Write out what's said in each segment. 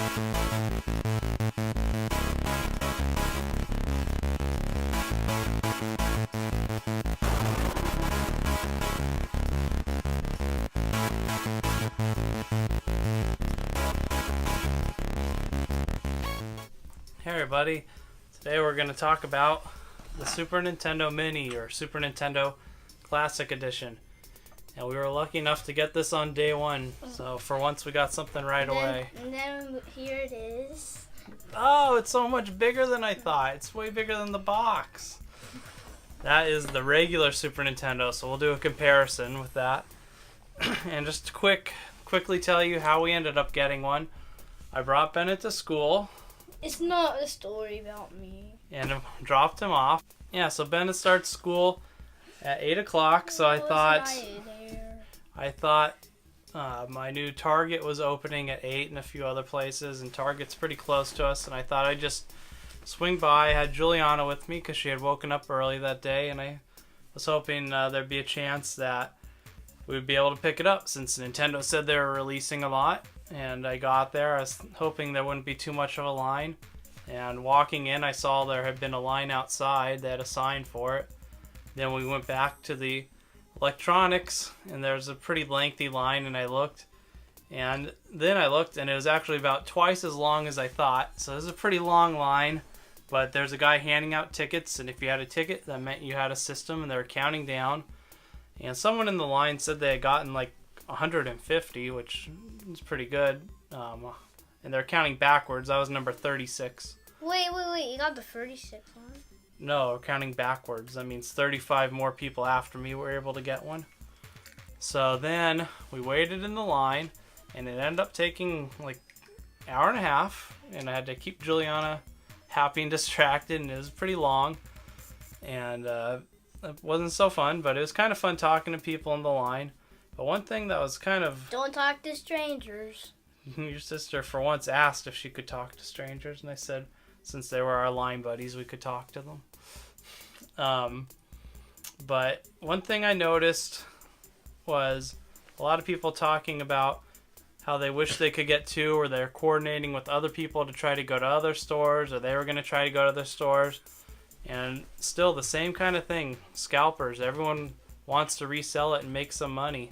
Hey everybody, today we're going to talk about the Super Nintendo Mini or Super Nintendo Classic Edition. And we were lucky enough to get this on day one, so for once we got something right away. And then here it is. Oh, it's so much bigger than I thought. It's way bigger than the box. That is the regular Super Nintendo, so we'll do a comparison with that. And just to quickly tell you how we ended up getting one. I brought Bennett to school. It's not a story about me. And dropped him off. Yeah, so Bennett starts school at 8 o'clock, so I thought my new Target was opening at 8 and a few other places, and Target's pretty close to us, and I thought I'd just swing by. I had Juliana with me because she had woken up early that day, and I was hoping there'd be a chance that we would be able to pick it up since Nintendo said they were releasing a lot. And I got there. I was hoping there wouldn't be too much of a line. And walking in, I saw there had been a line outside. They had a sign for it. Then we went back to the electronics, and there's a pretty lengthy line, and I looked. And then I looked, and it was actually about twice as long as I thought. So this is a pretty long line, but there's a guy handing out tickets, and if you had a ticket, that meant you had a system, and they were counting down. And someone in the line said they had gotten like 150, which is pretty good. And they're counting backwards. I was number 36. Wait. You got the 36 one? No, counting backwards. That means 35 more people after me were able to get one. So then we waited in the line, and it ended up taking like an hour and a half, and I had to keep Juliana happy and distracted, and it was pretty long. And it wasn't so fun, but it was kind of fun talking to people in the line. But one thing that was kind of... Don't talk to strangers. Your sister for once asked if she could talk to strangers, and I said since they were our line buddies, we could talk to them. But one thing I noticed was a lot of people talking about how they wish they could get two, or they're coordinating with other people to try to go to other stores, or they were going to try to go to other stores. And still the same kind of thing. Scalpers. Everyone wants to resell it and make some money.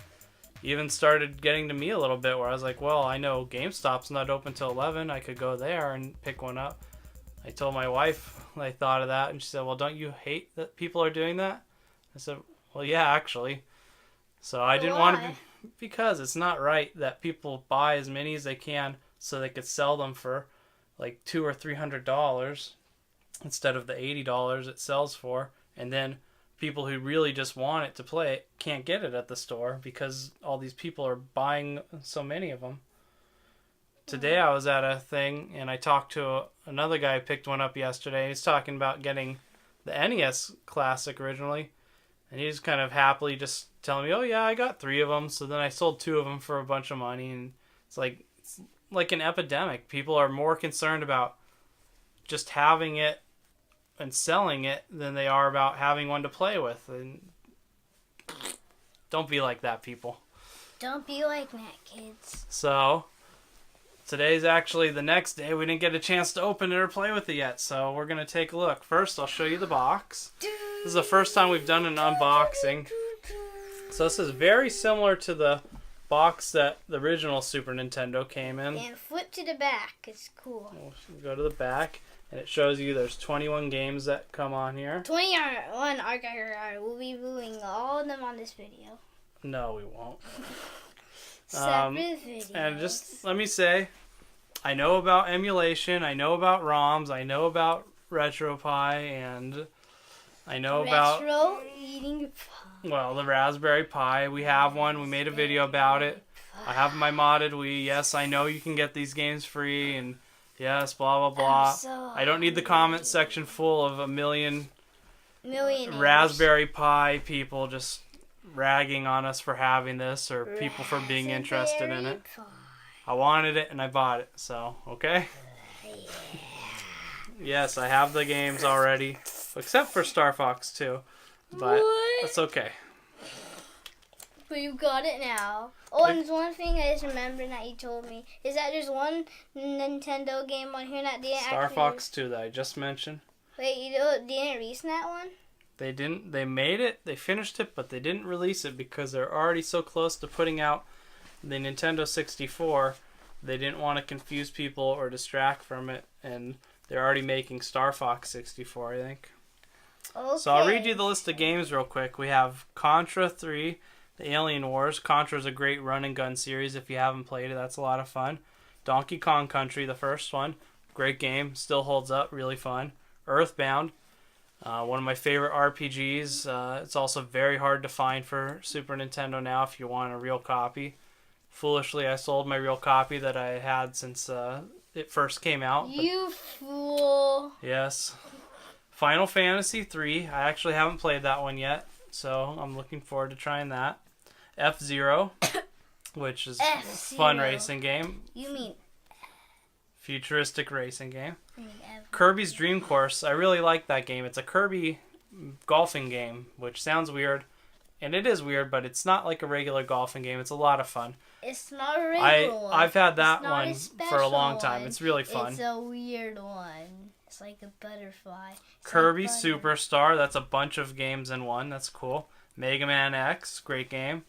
Even started getting to me a little bit where I was like, well, I know GameStop's not open till 11. I could go there and pick one up. I told my wife I thought of that, and she said, well, don't you hate that people are doing that? I said, well, yeah, actually. So I didn't want to because it's not right that people buy as many as they can so they could sell them for like $200 or $300 instead of the $80 it sells for, and then people who really just want it to play it can't get it at the store because all these people are buying so many of them. Today I was at a thing, and I talked to another guy who picked one up yesterday. He's talking about getting the NES Classic originally, and he's kind of happily just telling me, oh yeah, I got 3 of them. So then I sold 2 of them for a bunch of money, and it's like an epidemic. People are more concerned about just having it and selling it than they are about having one to play with. And don't be like that, people. Don't be like that, kids. So today's actually the next day. We didn't get a chance to open it or play with it yet, so we're gonna take a look. First, I'll show you the box. This is the first time we've done an unboxing. So this is very similar to the box that the original Super Nintendo came in. And flip to the back. It's cool. We'll go to the back. And it shows you there's 21 games that come on here. 21 are we'll be viewing all of them on this video. No, we won't. Separate videos. And just let me say, I know about emulation, I know about ROMs, I know about RetroPie, and I know about eating pie. Well, the Raspberry Pi. We have one. We made a video about it. I have my modded Wii. Yes, I know you can get these games free, and yes, blah, blah, blah. I don't need the comment section full of a million Raspberry Pi people just ragging on us for having this, or people for being interested in it. I wanted it and I bought it, so, okay? Yes, I have the games already, except for Star Fox 2, but that's okay. But you got it now. Oh, and there's one thing I just remembered that you told me is that there's one Nintendo game on here that didn't Star actually... Fox 2 that I just mentioned. Wait, you didn't release that one? They didn't. They made it. They finished it, but they didn't release it because they're already so close to putting out the Nintendo 64. They didn't want to confuse people or distract from it, and they're already making Star Fox 64, I think. Okay. So I'll read you the list of games real quick. We have Contra 3, The Alien Wars. Contra is a great run and gun series. If you haven't played it, that's a lot of fun. Donkey Kong Country, the first one. Great game. Still holds up. Really fun. Earthbound. One of my favorite RPGs. It's also very hard to find for Super Nintendo now if you want a real copy. Foolishly, I sold my real copy that I had since it first came out. You fool. Yes. Final Fantasy 3. I actually haven't played that one yet, so I'm looking forward to trying that. F-Zero, which is a fun racing game. You mean... Futuristic racing game. You mean Kirby's Dream Course. I really like that game. It's a Kirby golfing game, which sounds weird. And it is weird, but it's not like a regular golfing game. It's a lot of fun. It's not a regular one. I've had that It's not one a for a long special time. one. It's really fun. It's a weird one. It's like a butterfly. It's Kirby like butter. Superstar. That's a bunch of games in one. That's cool. Mega Man X. Great game.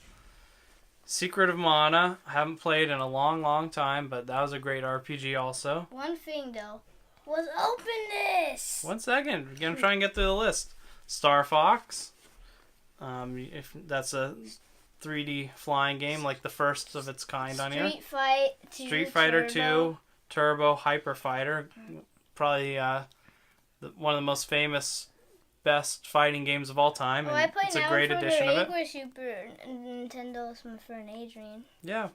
Secret of Mana. I haven't played in a long, long time, but that was a great RPG also. One thing, though. Was open this! 1 second. We're going to try and get through the list. Star Fox. If that's a 3D flying game, like the first of its kind on here. Street Fighter 2, Turbo, Hyper Fighter. Probably one of the most famous, best fighting games of all time. Oh, And I played it's a now great for edition the of it. regular Super Nintendo with my friend Adrian. Yeah.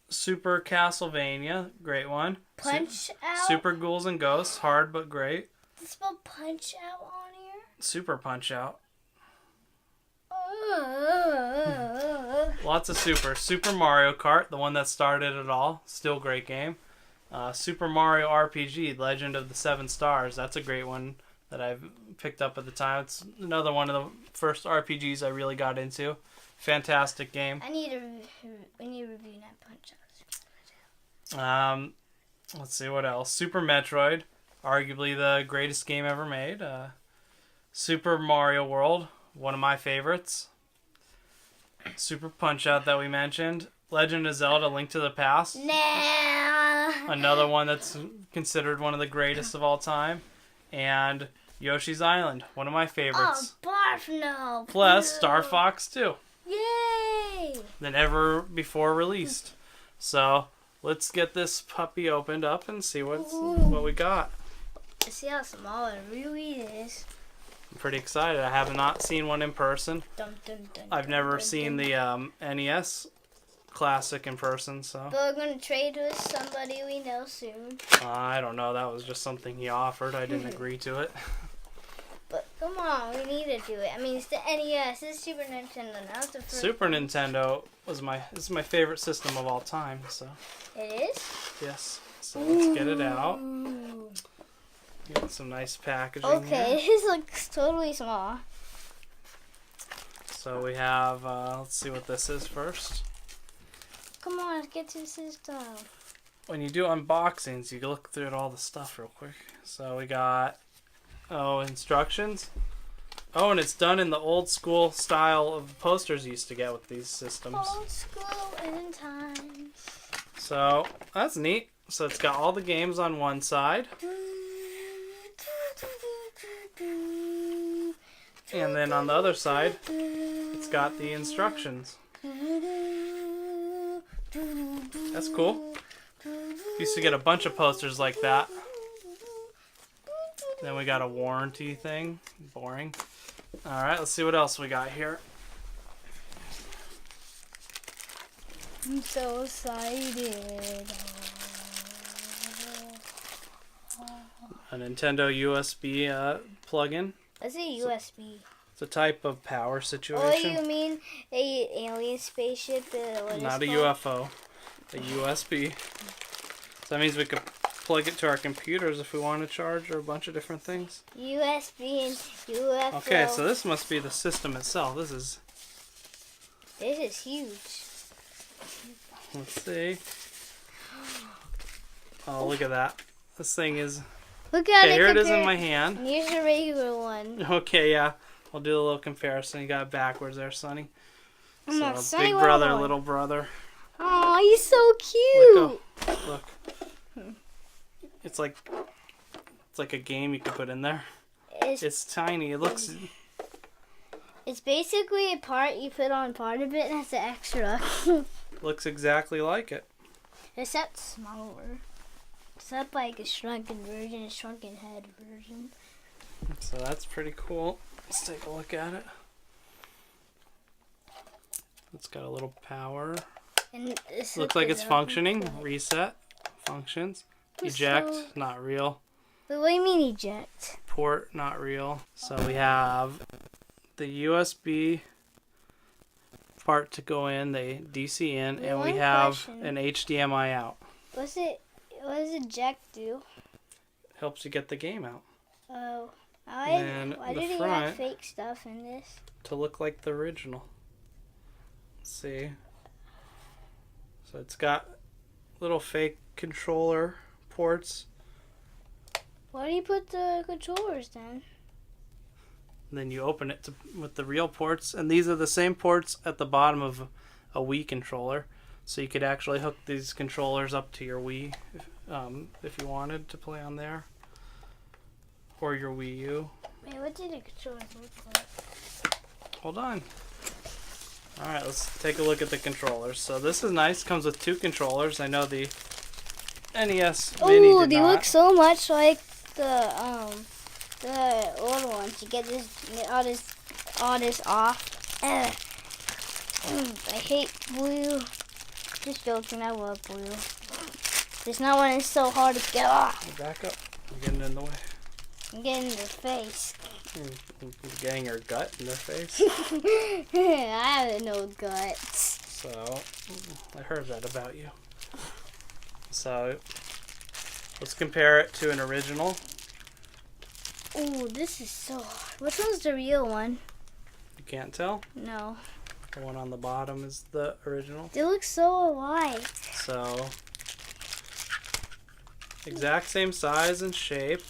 Super Castlevania, great one. Punch Out? Super Ghouls and Ghosts, hard but great. Did it spell Punch Out on here? Super Punch Out. Lots of super. Super Mario Kart, the one that started it all. Still great game. Super Mario RPG, Legend of the Seven Stars. That's a great one that I've picked up at the time. It's another one of the first RPGs I really got into. Fantastic game. We need to review that Punch Out. Let's see what else. Super Metroid, arguably the greatest game ever made. Super Mario World, one of my favorites. Super Punch Out that we mentioned. Legend of Zelda: Link to the Past. Nah. Another one that's considered one of the greatest of all time. And Yoshi's Island, one of my favorites. Oh, barf no. Plus Star Fox 2. Yay! Than ever before released. So let's get this puppy opened up and see what we got. See how small it really is. I'm pretty excited. I have not seen one in person. Dun, dun, dun, I've dun, never dun, seen dun. the NES Classic in person, so But we're gonna trade with somebody we know soon. I don't know. That was just something he offered. I didn't agree to it. But come on, we need to do it. I mean, it's the NES. It's Super Nintendo now. It's the first Super one. Nintendo is my favorite system of all time. So It is? yes. So let's get it out. Ooh. Get some nice packaging. Okay, Here. this looks totally small. So we have. Let's see what this is first. Come on, let's get to the system. When you do unboxings, you look through all the stuff real quick. So we got instructions. Oh, and it's done in the old school style of posters you used to get with these systems. Old school in times. So that's neat. So it's got all the games on one side, and then on the other side, it's got the instructions. That's cool. Used to get a bunch of posters like that. Then we got a warranty thing. Boring. Alright, let's see what else we got here. I'm so excited. A Nintendo USB plug-in. Let's see USB. It's a type of power Oh, situation. you mean a alien spaceship? Not a UFO. A USB. So that means we could plug it to our computers if we want to charge or a bunch of different things. USB and UFO. Okay, so this must be the system itself. This is This is huge. Let's see. Oh, look at that. This thing is... Look at Okay, it. here it is in my hand. And here's a regular one. Okay, yeah. We'll do a little comparison. You got it backwards there, Sonny. I'm not So, Sonny, big what am brother, I? little brother. Oh, he's so cute. Look. It's like a game you could put in there. It's tiny. It looks... It's basically a part you put on part of it and it's an extra. looks exactly like it. Except smaller. Except like a shrunken version, a shrunken head version. So that's pretty cool. Let's take a look at it. It's got a little power. And Looks like it's functioning. Reset. Functions. Eject. Not real. But what do you mean eject? Port. Not real. So we have the USB part to go in, the DC in, and we have an HDMI out. What does eject do? Helps you get the game out. Oh. And Why the did he front have fake stuff in this? to look like the original. Let's see. So it's got little fake controller ports. Why do you put the controllers then? And then you open it with the real ports, and these are the same ports at the bottom of a Wii controller. So you could actually hook these controllers up to your Wii if you wanted to play on there. Or your Wii U. Wait, what did the controllers look like? Hold on. Alright, let's take a look at the controllers. So this is nice. Comes with 2 controllers. I know the NES Mini Oh, did they not. look so much like the old ones. You get all this off. Ugh. I hate blue. Just joking, I love blue. This not when it's so hard to get off. Back up. You're getting in the way. I'm getting in their face. You're getting your gut in their face. I have no guts. So, I heard that about you. So, let's compare it to an original. Oh, this is so hard. Which one's the real one? You can't tell? No. The one on the bottom is the original. They look so alike. So, exact same size and shape.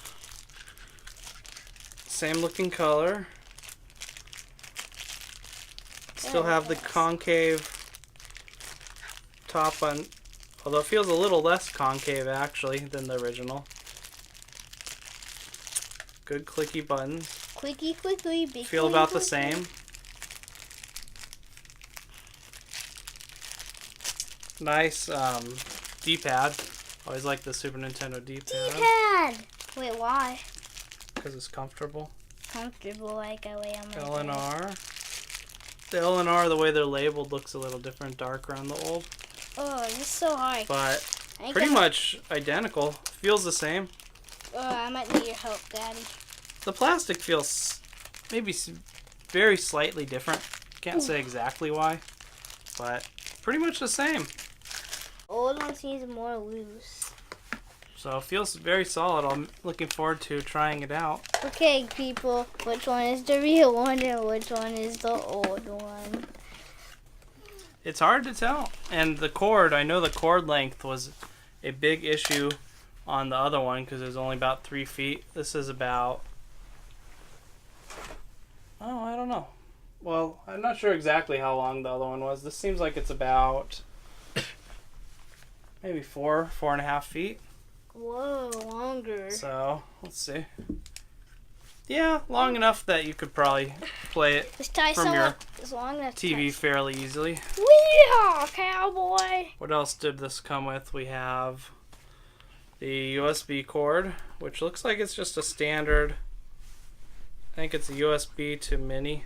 Same looking color. Still have the concave top on, although it feels a little less concave actually than the original. Good clicky buttons. Quicky, big. Feel about the same. Nice D-pad. Always like the Super Nintendo D-pad. D-pad! Wait, why? Because it's comfortable. Comfortable like I lay on my L and bed. R. The L and R, the way they're labeled, looks a little different, darker on the old. Oh, this is so hard. But pretty much identical. Feels the same. I might need your help, Daddy. The plastic feels maybe very slightly different. Can't say exactly why, but pretty much the same. Old one seems more loose. So it feels very solid. I'm looking forward to trying it out. Okay, people, which one is the real one and which one is the old one? It's hard to tell. And the cord, I know the cord length was a big issue on the other one because it was only about 3 feet. This is about, oh, I don't know. Well, I'm not sure exactly how long the other one was. This seems like it's about maybe 4.5 feet. Whoa, longer. So, let's see. Yeah, long enough that you could probably play it This tie from your as long as TV fairly easily. Weehaw, cowboy! What else did this come with? We have the USB cord, which looks like it's just a standard, I think it's a USB to mini.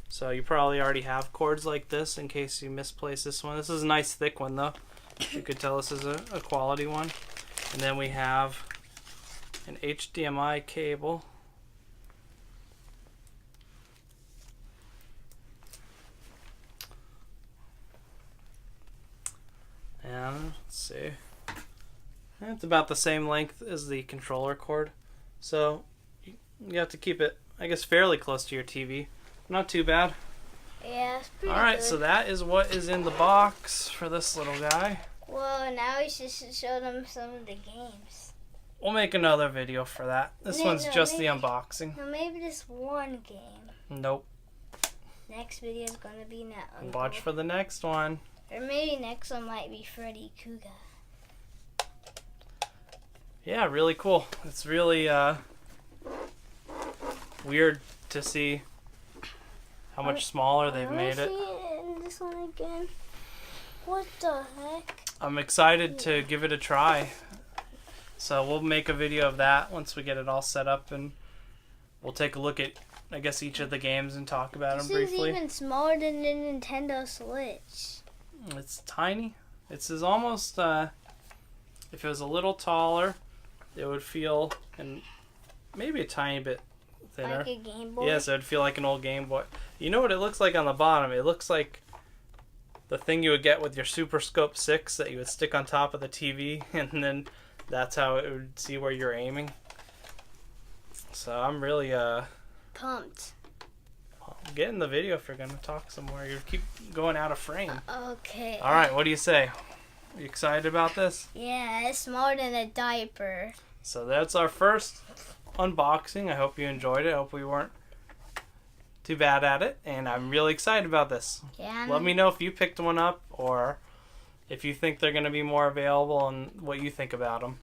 So you probably already have cords like this in case you misplace this one. This is a nice thick one though. You could tell this is a quality one. And then we have an HDMI cable. And let's see. It's about the same length as the controller cord. So you have to keep it, I guess, fairly close to your TV. Not too bad. Yeah, it's pretty All right, good. so that is what is in the box for this little guy. Well, now we should show them some of the games. We'll make another video for that. This one's just the unboxing. No, maybe just one game. Nope. Next video is gonna be now. Watch for the next one. Or maybe next one might be Freddy Krueger. Yeah, really cool. It's really weird to see how much smaller they've made it. See it in this one again. What the heck? I'm excited to give it a try. So we'll make a video of that once we get it all set up, and we'll take a look at, I guess, each of the games and talk about them briefly. This is even smaller than the Nintendo Switch. It's tiny. It's almost, if it was a little taller, it would feel, and maybe a tiny bit thinner. Like a Game Boy? Yes, it would feel like an old Game Boy. You know what it looks like on the bottom? It looks like the thing you would get with your Super Scope 6 that you would stick on top of the TV, and then that's how it would see where you're aiming. So I'm really pumped. get in the video if you're gonna talk somewhere. You keep going out of frame. Okay. All right, what do you say? Are you excited about this? Yeah, it's smaller than a diaper. So that's our first unboxing. I hope you enjoyed it. I hope we weren't too bad at it, and I'm really excited about this. Yeah. Let me know if you picked one up or if you think they're going to be more available and what you think about them.